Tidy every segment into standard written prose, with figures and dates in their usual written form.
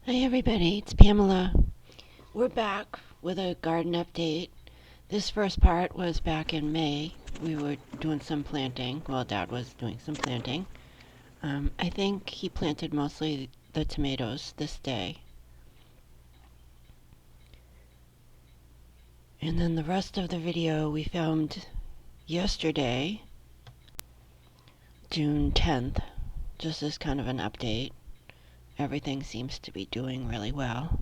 Hi everybody, it's Pamela. We're back with a garden update. This first part was back in May. We were doing some planting. Well, Dad was doing some planting. I think he planted mostly the tomatoes this day. And then the rest of the video we filmed yesterday, June 10th, just as kind of an update. Everything seems to be doing really well.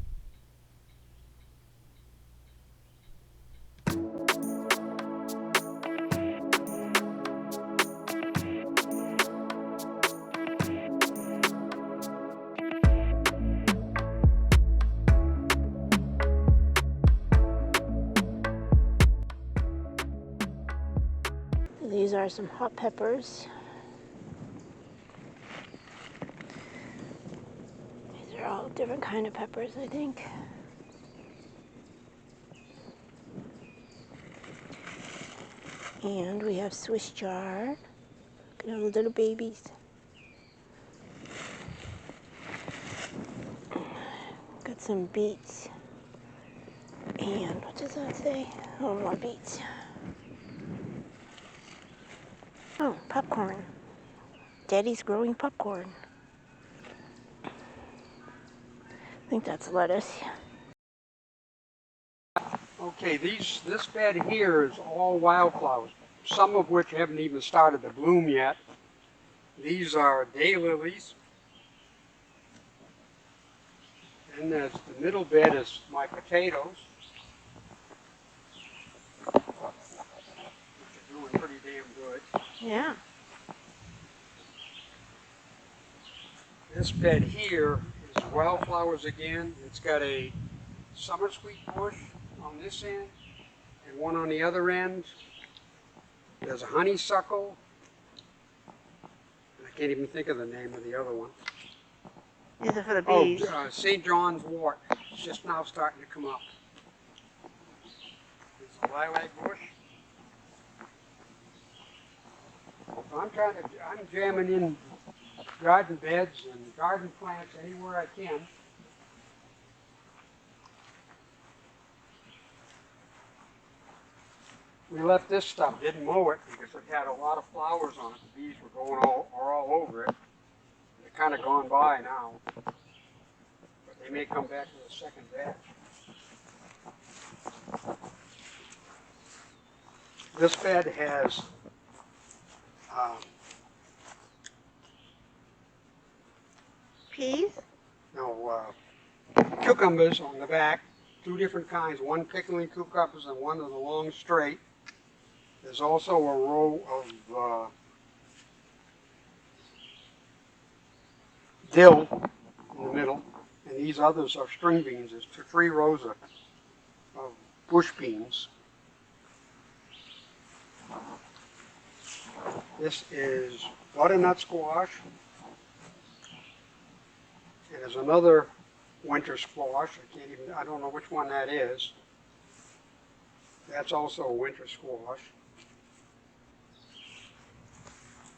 These are some hot peppers. These are all different kind of peppers, I think. And we have Swiss chard. Look at all the little babies. Got some beets. And what does that say? Oh, more beets. Oh, popcorn. Daddy's growing popcorn. I think that's lettuce. Okay, this bed here is all wildflowers, some of which haven't even started to bloom yet. These are daylilies. And the middle bed is my potatoes, which are doing pretty damn good. Yeah. This bed here is wildflowers again. It's got a summer sweet bush on this end and one on the other end. There's a honeysuckle. I can't even think of the name of the other one. These are for the bees. Oh, St. John's wort. It's just now starting to come up. There's a lilac bush. So I'm jamming in garden beds and garden plants anywhere I can. We left this stuff, didn't mow it because it had a lot of flowers on it. The bees were going all over it. They're kind of gone by now. But they may come back to the second batch. This bed has Peas? Cucumbers on the back, two different kinds, one pickling cucumbers and one of the long straight. There's also a row of dill in the middle, and these others are string beans. There's three rows of bush beans. This is butternut squash. And there's another winter squash. I don't know which one that is. That's also a winter squash.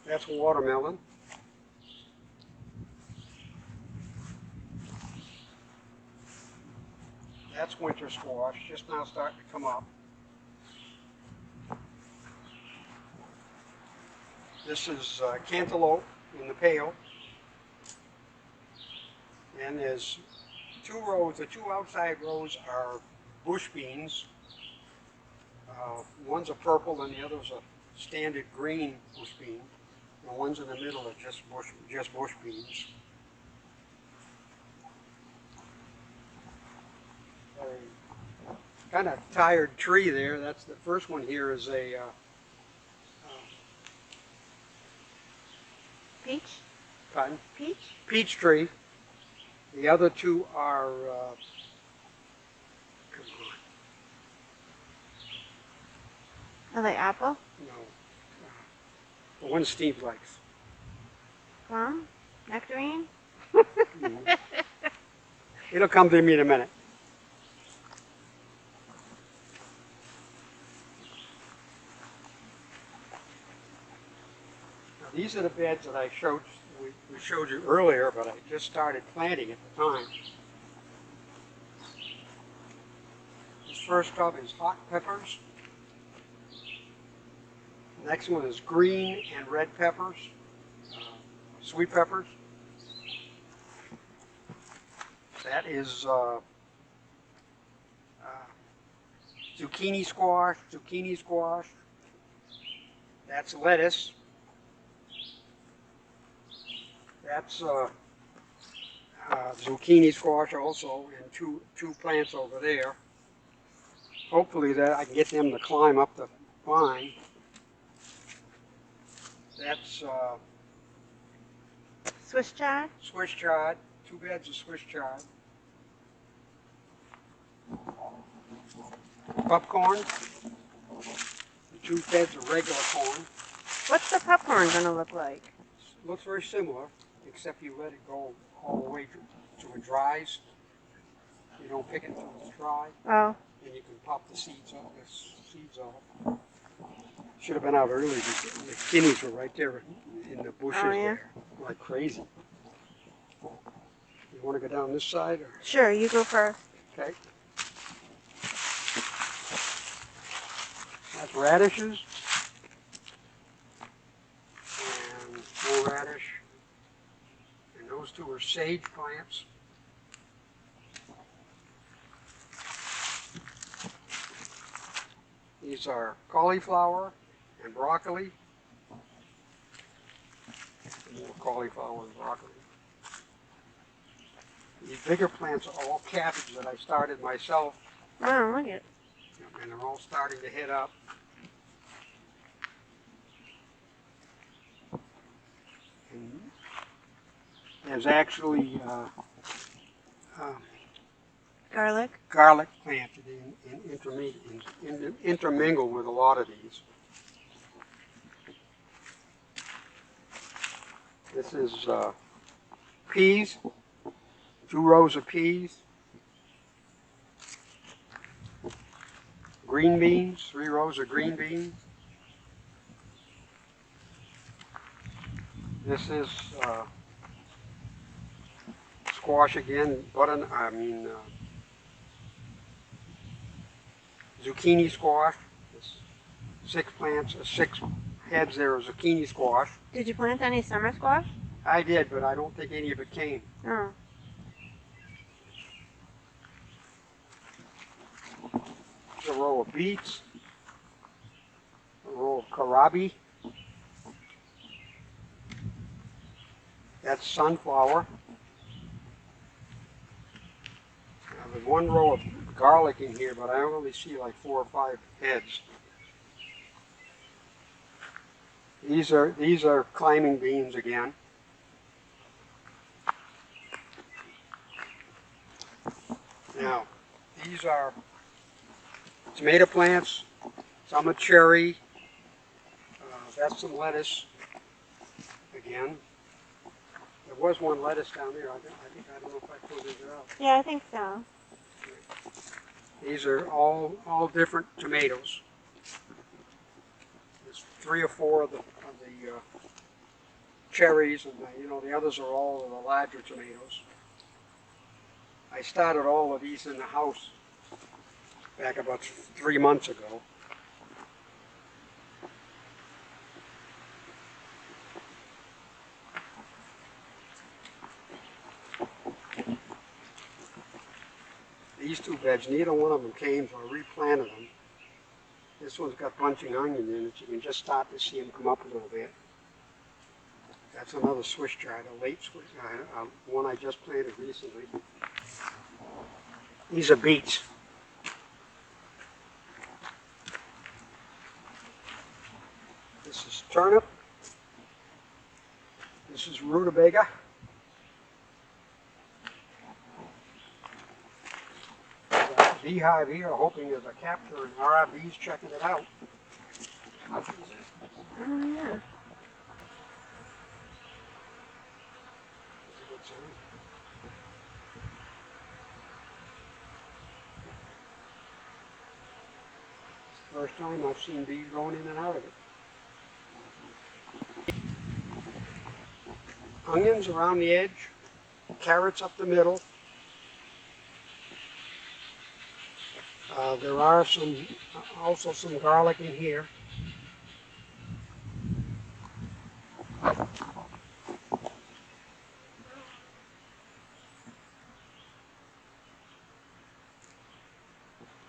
That's watermelon. That's winter squash, just now starting to come up. This is cantaloupe in the pail. And there's two rows. The two outside rows are bush beans. One's a purple and the other's a standard green bush bean. The ones in the middle are just bush beans. Kind of tired tree there. That's the first one here is a Peach? pardon? Peach? Peach tree. The other two are come on. Are they apple? No. The one Steve likes. Plum? Nectarine? Mm-hmm. It'll come to me in a minute. Now, these are the beds that we showed you earlier, but I just started planting at the time. first tub is hot peppers. The next one is green and red peppers, sweet peppers. That is zucchini squash. That's lettuce. That's zucchini squash also, and two plants over there. Hopefully that I can get them to climb up the vine. That's Swiss chard? Swiss chard, 2 beds of Swiss chard. Popcorn, 2 beds of regular corn. What's the popcorn gonna look like? Looks very similar, except you let it go all the way to it dries. You don't pick it until it's dry, Oh, and you can pop the seeds off. Should have been out early. The guineas were right there in the bushes Oh, yeah? there, like crazy. You want to go down this side? Or? sure, you go first. Okay. That's radishes. And more radish. And those 2 are sage plants. These are cauliflower and broccoli. More cauliflower and broccoli. These bigger plants are all cabbage that I started myself, Wow, look at it. and they're all starting to head up. And there's actually Garlic? garlic planted intermingled with a lot of these. This is peas, 2 rows of peas. Green beans, 3 rows of green beans. This is squash again, zucchini squash. There's 6 plants, 6 heads there of zucchini squash. Did you plant any summer squash? I did, but I don't think any of it came. Oh. A row of beets, a row of kohlrabi. That's sunflower. Now, there's 1 row of garlic in here, but I only see like 4 or 5 heads. These are climbing beans again. Now, these are tomato plants. Some are cherry. That's some lettuce again. There was 1 lettuce down there. I don't know if I pulled it out. Yeah, I think so. These are all different tomatoes. There's 3 or 4 of the cherries, and the others are all of the larger tomatoes. I started all of these in the house back about 3 months ago. These 2 beds, neither one of them came, so I replanted them. This one's got bunching onion in it. You can just start to see them come up a little bit. That's another Swiss chard, a late Swiss, one I just planted recently. These are beets. This is turnip. This is rutabaga. Beehive here, hoping there's a capture and RIVs checking it out. Oh, yeah. First time I've seen bees going in and out of it. Onions around the edge, carrots up the middle. There are also some garlic in here.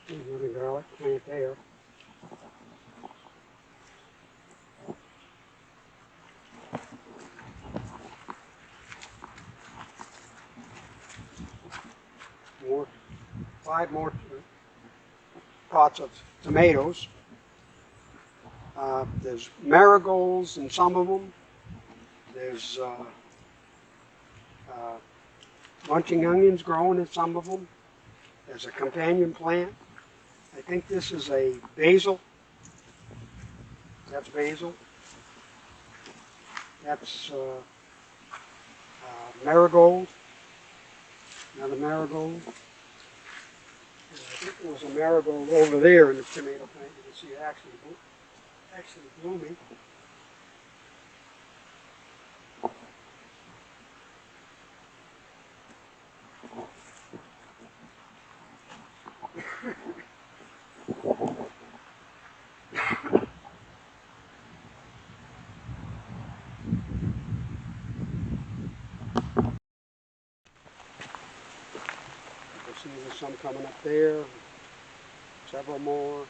There's another garlic plant there. Five more pots of tomatoes. There's marigolds in some of them. There's bunching onions growing in some of them. There's a companion plant. I think this is a basil. That's basil. That's marigold. Another marigold. And I think there was a marigold over there in the tomato plant. You can see it actually blooming. You can see there's some coming up there, several more.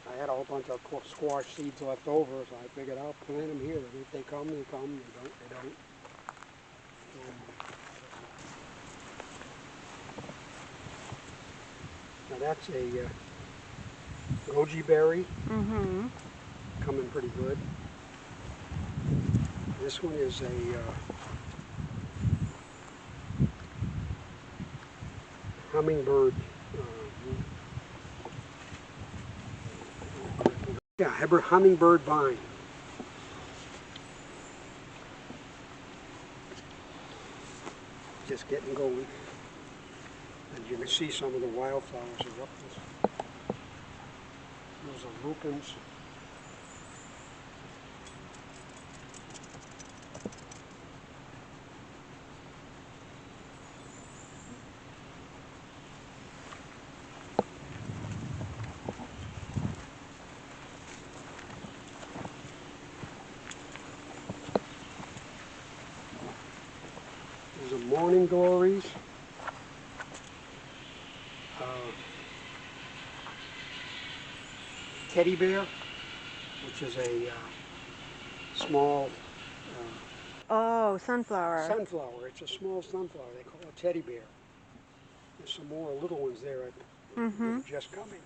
I had a whole bunch of squash seeds left over, so I figured I'll plant them here. And if they come, they come. They don't, they don't. Now that's a goji berry. Mm-hmm. Coming pretty good. This one is a hummingbird. Yeah, hummingbird vine. Just getting going. And you can see some of the wildflowers are up. Those are lupins. These are morning glories. Teddy bear, which is a small Oh, sunflower. sunflower. It's a small sunflower. They call it teddy bear. There's some more little ones there. Mm-hmm. Just coming.